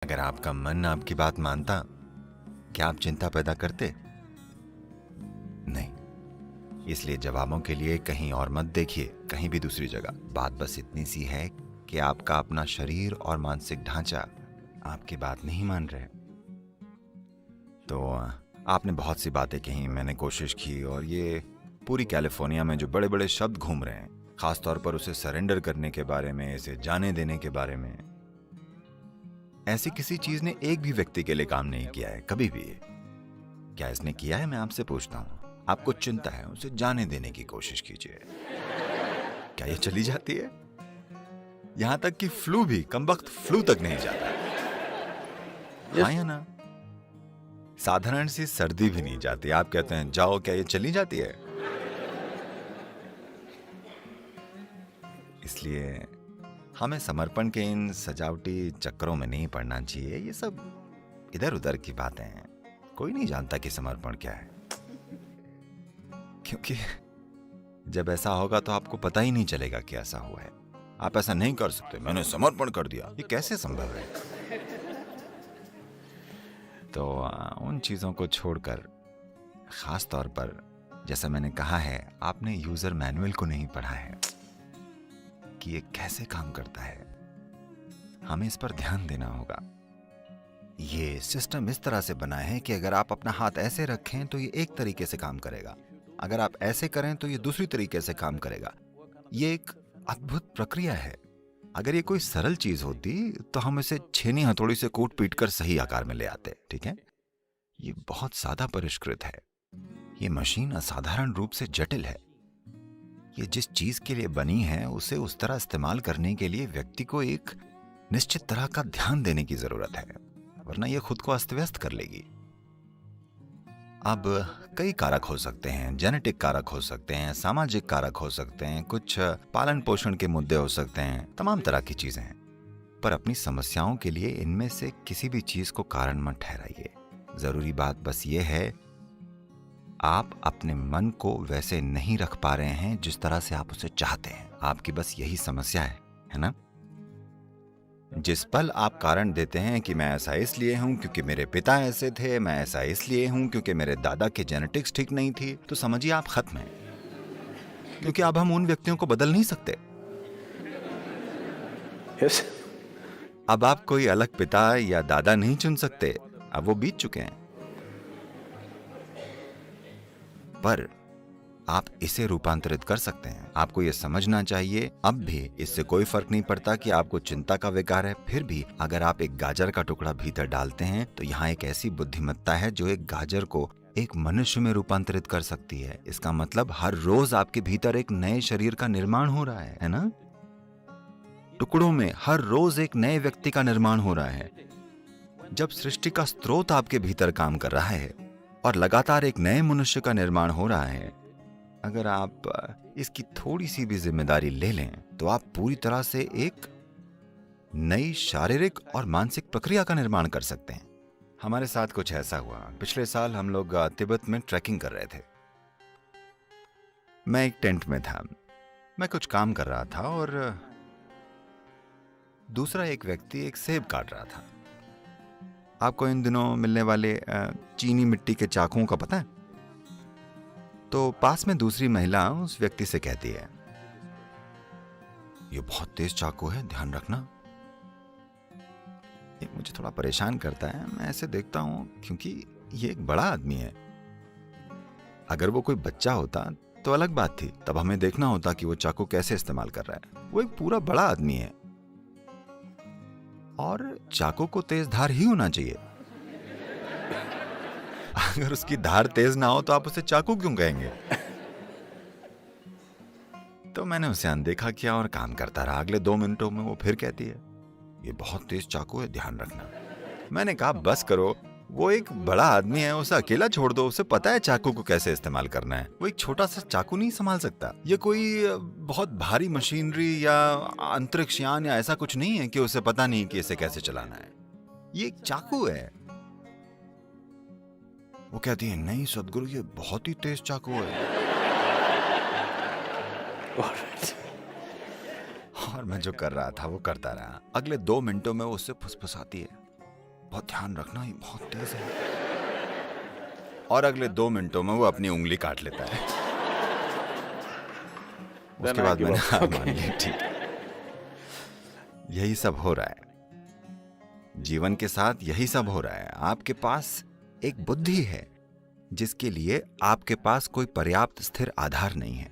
अगर आपका मन आपकी बात मानता, क्या आप चिंता पैदा करते? नहीं। इसलिए जवाबों के लिए कहीं और मत देखिए, कहीं भी दूसरी जगह। बात बस इतनी सी है कि आपका अपना शरीर और मानसिक ढांचा आपकी बात नहीं मान रहे। तो आपने बहुत सी बातें कही, मैंने कोशिश की, और ये पूरी कैलिफोर्निया में जो बड़े बड़े शब्द घूम रहे हैं, खास तौर पर उसे सरेंडर करने के बारे में, इसे जाने देने के बारे में, ऐसी किसी चीज ने एक भी व्यक्ति के लिए काम नहीं किया है कभी भी। क्या इसने किया है? मैं आपसे पूछता हूँ। आपको चिंता है, उसे जाने देने की कोशिश कीजिए। क्या ये चली जाती है? यहां तक कि फ्लू भी, कमबख्त फ्लू तक नहीं जाता। हाँ या ना? साधारण सी सर्दी भी नहीं जाती। आप कहते हैं जाओ, क्या ये चली जाती है? इसलिए हमें समर्पण के इन सजावटी चक्करों में नहीं पड़ना चाहिए। ये सब इधर उधर की बातें हैं। कोई नहीं जानता कि समर्पण क्या है, क्योंकि जब ऐसा होगा तो आपको पता ही नहीं चलेगा कि ऐसा हुआ है। आप ऐसा नहीं कर सकते, मैंने समर्पण कर दिया, ये कैसे संभव है? तो उन चीजों को छोड़कर, खास तौर पर जैसा मैंने कहा है, आपने यूजर मैनुअल को नहीं पढ़ा है कि ये कैसे काम करता है। हमें इस पर ध्यान देना होगा। ये सिस्टम इस तरह से बना है कि अगर आप अपना हाथ ऐसे रखें तो ये एक तरीके से काम करेगा, अगर आप ऐसे करें तो ये दूसरी तरीके से काम करेगा। ये एक अद्भुत प्रक्रिया है। अगर ये कोई सरल चीज होती तो हम इसे छेनी हथौड़ी से कूट पीट कर सही आकार में ले आते, ठीक है? ये बहुत ज्यादा परिष्कृत है। ये मशीन असाधारण रूप से जटिल है। ये जिस चीज के लिए बनी है उसे उस तरह इस्तेमाल करने के लिए व्यक्ति को एक निश्चित तरह का ध्यान देने की जरूरत है, वरना ये खुद को अस्त व्यस्त कर लेगी। अब कई कारक हो सकते हैं, जेनेटिक कारक हो सकते हैं, सामाजिक कारक हो सकते हैं, कुछ पालन पोषण के मुद्दे हो सकते हैं, तमाम तरह की चीजें हैं। पर अपनी समस्याओं के लिए इनमें से किसी भी चीज को कारण मत ठहराइए। जरूरी बात बस ये है, आप अपने मन को वैसे नहीं रख पा रहे हैं जिस तरह से आप उसे चाहते हैं। आपकी बस यही समस्या है ना? जिस पल आप कारण देते हैं कि मैं ऐसा इसलिए हूं क्योंकि मेरे पिता ऐसे थे, मैं ऐसा इसलिए हूं क्योंकि मेरे दादा की जेनेटिक्स ठीक नहीं थी, तो समझिए आप खत्म हैं। क्योंकि अब हम उन व्यक्तियों को बदल नहीं सकते। Yes. अब आप कोई अलग पिता या दादा नहीं चुन सकते, अब वो बीत चुके हैं। पर आप इसे रूपांतरित कर सकते हैं। आपको यह समझना चाहिए, अब भी इससे कोई फर्क नहीं पड़ता कि आपको चिंता का विकार है। फिर भी अगर आप एक गाजर का टुकड़ा भीतर डालते हैं तो यहाँ एक ऐसी बुद्धिमत्ता है जो एक गाजर को एक मनुष्य में रूपांतरित कर सकती है। इसका मतलब हर रोज आपके भीतर एक नए शरीर का निर्माण हो रहा है ना? टुकड़ों में हर रोज एक नए व्यक्ति का निर्माण हो रहा है। जब सृष्टि का स्रोत आपके भीतर काम कर रहा है और लगातार एक नए मनुष्य का निर्माण हो रहा है, अगर आप इसकी थोड़ी सी भी जिम्मेदारी ले लें तो आप पूरी तरह से एक नई शारीरिक और मानसिक प्रक्रिया का निर्माण कर सकते हैं। हमारे साथ कुछ ऐसा हुआ। पिछले साल हम लोग तिब्बत में ट्रैकिंग कर रहे थे। मैं एक टेंट में था, मैं कुछ काम कर रहा था और दूसरा एक व्यक्ति एक सेब काट रहा था। आपको इन दिनों मिलने वाले चीनी मिट्टी के चाकुओं का पता है? तो पास में दूसरी महिला उस व्यक्ति से कहती है, ये बहुत तेज चाकू है, ध्यान रखना। ये मुझे थोड़ा परेशान करता है। मैं ऐसे देखता हूं क्योंकि ये एक बड़ा आदमी है। अगर वो कोई बच्चा होता तो अलग बात थी, तब हमें देखना होता कि वो चाकू कैसे इस्तेमाल कर रहा है। वो एक पूरा बड़ा आदमी है और चाकू को तेज धार ही होना चाहिए। अगर उसकी धार तेज ना हो तो आप उसे चाकू क्यों कहेंगे? तो मैंने उसे अनदेखा किया और काम करता रहा। अगले 2 मिनटों में वो फिर कहती है, ये बहुत तेज चाकू है, ध्यान रखना। मैंने कहा बस करो, वो एक बड़ा आदमी है, उसे अकेला छोड़ दो, उसे पता है चाकू को कैसे इस्तेमाल करना है। वो एक छोटा सा चाकू नहीं संभाल सकता। ये कोई बहुत भारी मशीनरी या अंतरिक्ष यान या ऐसा कुछ नहीं है कि उसे पता नहीं कि इसे कैसे चलाना है। ये एक चाकू है। वो कहती है, नहीं सदगुरु, ये बहुत ही तेज चाकू है। और मैं जो कर रहा था वो करता रहा। अगले 2 मिनटों में वो उससे फुसफुसाती है, बहुत ध्यान रखना, ये बहुत तेज है। और अगले 2 मिनटों में वो अपनी उंगली काट लेता है। उसके बाद मैंने हार मान ली। ठीक, यही सब हो रहा है जीवन के साथ, यही सब हो रहा है। आपके पास एक बुद्धि है जिसके लिए आपके पास कोई पर्याप्त स्थिर आधार नहीं है,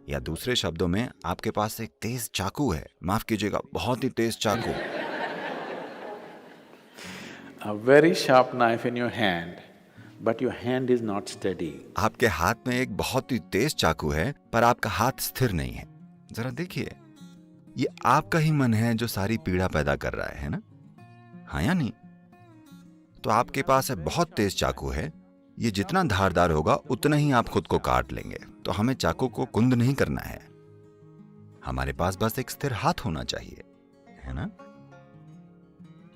या दूसरे शब्दों में आपके पास एक तेज चाकू है, माफ कीजिएगा बहुत ही तेज चाकू। A very sharp knife in your hand, but your hand is not steady. आपके हाथ में एक बहुत ही तेज चाकू है पर आपका हाथ स्थिर नहीं है। जरा देखिए, ये आपका ही मन है जो सारी पीड़ा पैदा कर रहा है ना? हाँ या नहीं? तो आपके पास बहुत तेज चाकू है, ये जितना धारदार होगा उतना ही आप खुद को काट लेंगे। तो हमें चाकू को कुंद नहीं करना है, हमारे पास बस एक स्थिर हाथ होना चाहिए, है ना?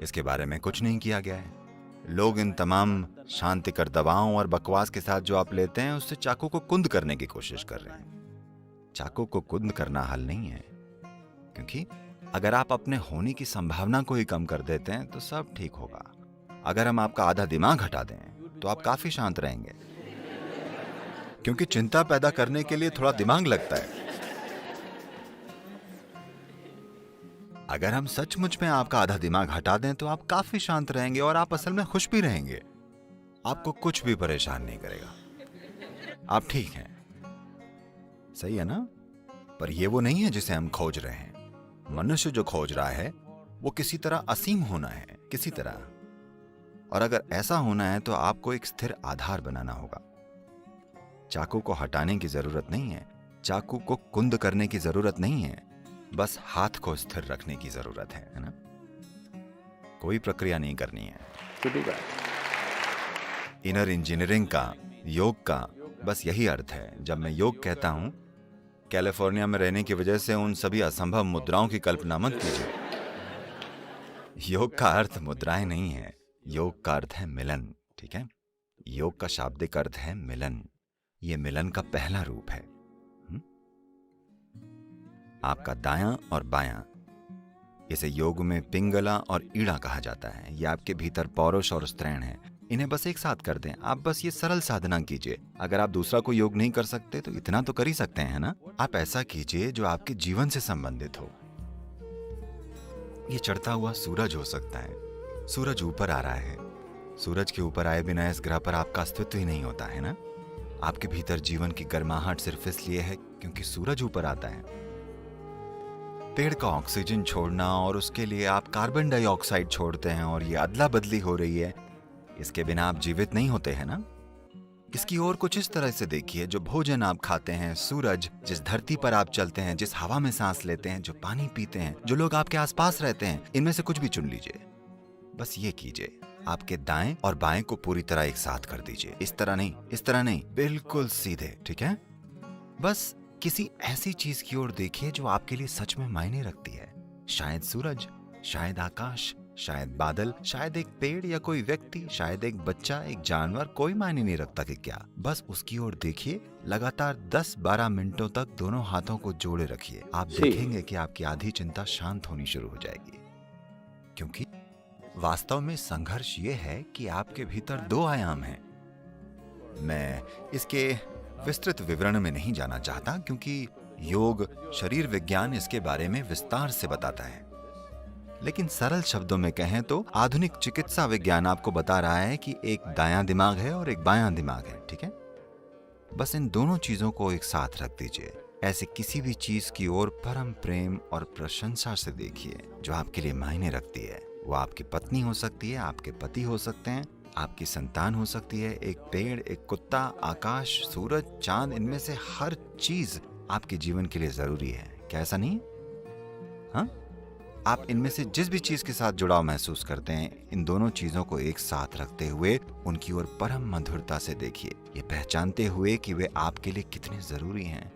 इसके बारे में कुछ नहीं किया गया है। लोग इन तमाम शांतिकर दवाओं और बकवास के साथ जो आप लेते हैं उससे चाकू को कुंद करने की कोशिश कर रहे हैं। चाकू को कुंद करना हल नहीं है, क्योंकि अगर आप अपने होने की संभावना को ही कम कर देते हैं तो सब ठीक होगा। अगर हम आपका आधा दिमाग हटा दें तो आप काफी शांत रहेंगे, क्योंकि चिंता पैदा करने के लिए थोड़ा दिमाग लगता है। अगर हम सचमुच में आपका आधा दिमाग हटा दें तो आप काफी शांत रहेंगे और आप असल में खुश भी रहेंगे। आपको कुछ भी परेशान नहीं करेगा, आप ठीक हैं, सही है ना? पर यह वो नहीं है जिसे हम खोज रहे हैं। मनुष्य जो खोज रहा है वो किसी तरह असीम होना है, किसी तरह। और अगर ऐसा होना है तो आपको एक स्थिर आधार बनाना होगा। चाकू को हटाने की जरूरत नहीं है, चाकू को कुंद करने की जरूरत नहीं है, बस हाथ को स्थिर रखने की जरूरत है ना? कोई प्रक्रिया नहीं करनी है। इनर इंजीनियरिंग का, योग का बस यही अर्थ है। जब मैं योग कहता हूं, कैलिफोर्निया में रहने की वजह से उन सभी असंभव मुद्राओं की कल्पना मत कीजिए। योग का अर्थ मुद्राएं नहीं है, योग का अर्थ है मिलन, ठीक है? योग का शाब्दिक अर्थ है मिलन। ये मिलन का पहला रूप है। आपका दायां और बायां, इसे योग में पिंगला और ईड़ा कहा जाता है। ये आपके भीतर पौरुष और स्त्रैण है, इन्हें बस एक साथ कर दें। आप बस ये सरल साधना कीजिए। अगर आप दूसरा कोई योग नहीं कर सकते तो इतना तो कर ही सकते हैं ना? आप ऐसा कीजिए जो आपके जीवन से संबंधित हो। ये चढ़ता हुआ सूरज हो सकता है। सूरज ऊपर आ रहा है, सूरज के ऊपर आए बिना इस ग्रह पर आपका अस्तित्व ही नहीं होता है ना? आपके भीतर जीवन की गर्माहट सिर्फ इसलिए है क्योंकि सूरज ऊपर आता है। पेड़ का ऑक्सीजन छोड़ना और उसके लिए आप कार्बन डाइऑक्साइड छोड़ते हैं और ये अदला बदली हो रही है। इसके बिना आप जीवित नहीं होते हैं ना? इसकी ओर कुछ इस तरह से देखिए, जो भोजन आप खाते हैं, सूरज, जिस धरती पर आप चलते हैं, जिस हवा में सांस लेते हैं, जो पानी पीते हैं, जो लोग आपके आसपास रहते हैं, इनमें से कुछ भी चुन लीजिए। बस ये कीजिए, आपके दाएं और बाएं को पूरी तरह एक साथ कर दीजिए। इस तरह नहीं, इस तरह नहीं, बिल्कुल सीधे, ठीक है? बस किसी ऐसी चीज की ओर देखिए जो आपके लिए सच में मायने रखती है। शायद सूरज, शायद आकाश, शायद बादल, शायद एक पेड़ या कोई व्यक्ति, शायद एक बच्चा, एक जानवर, कोई मायने नहीं रखता कि क्या। बस उसकी ओर देखिए। लगातार 10-12 मिनटों तक दोनों हाथों को जोड़े रखिए। आप देखेंगे कि आपकी आधी चिंता शांत होनी शुरू हो जाएगी। क्योंकि वास्तव में संघर्ष ये है कि आपके भीतर 2 आयाम हैं। मैं इसके विस्तृत विवरण में नहीं जाना चाहता, क्योंकि योग, शरीर विज्ञान इसके बारे में विस्तार से बताता है। लेकिन सरल शब्दों में कहें तो आधुनिक चिकित्सा विज्ञान आपको बता रहा है कि एक दायां दिमाग है और एक बायां दिमाग है, ठीक है? बस इन दोनों चीजों को एक साथ रख दीजिए। ऐसे किसी भी चीज की ओर परम प्रेम और प्रशंसा से देखिए जो आपके लिए मायने रखती है। वो आपकी पत्नी हो सकती है, आपके पति हो सकते हैं, आपकी संतान हो सकती है, एक पेड़, एक कुत्ता, आकाश, सूरज, चांद, इनमें से हर चीज आपके जीवन के लिए जरूरी है। क्या ऐसा नहीं? हाँ, आप इनमें से जिस भी चीज के साथ जुड़ाव महसूस करते हैं, इन दोनों चीजों को एक साथ रखते हुए उनकी ओर परम मधुरता से देखिए, ये पहचानते हुए कि वे आपके लिए कितने जरूरी हैं।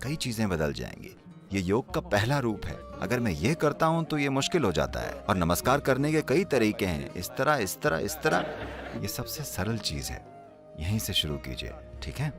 कई चीजें बदल जाएंगी। ये योग का पहला रूप है। अगर मैं ये करता हूं तो ये मुश्किल हो जाता है। और नमस्कार करने के कई तरीके हैं, इस तरह, इस तरह, इस तरह। ये सबसे सरल चीज है, यहीं से शुरू कीजिए, ठीक है?